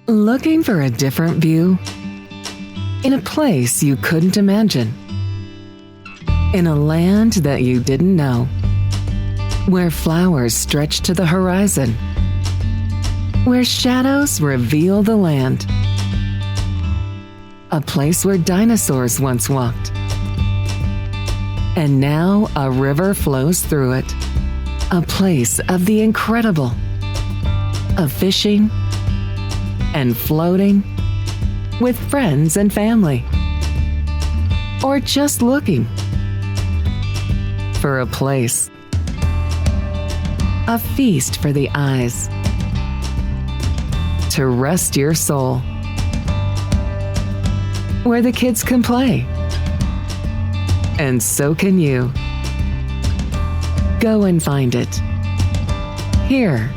Looking for a different view? In a place you couldn't imagine. In a land that you didn't know. Where flowers stretch to the horizon. Where shadows reveal the land. A place where dinosaurs once walked. And now a river flows through it. A place of the incredible. Of fishing and floating with friends and family. Or just looking for a place. A feast for the eyes. To rest your soul. Where the kids can play. And so can you. Go and find it. Here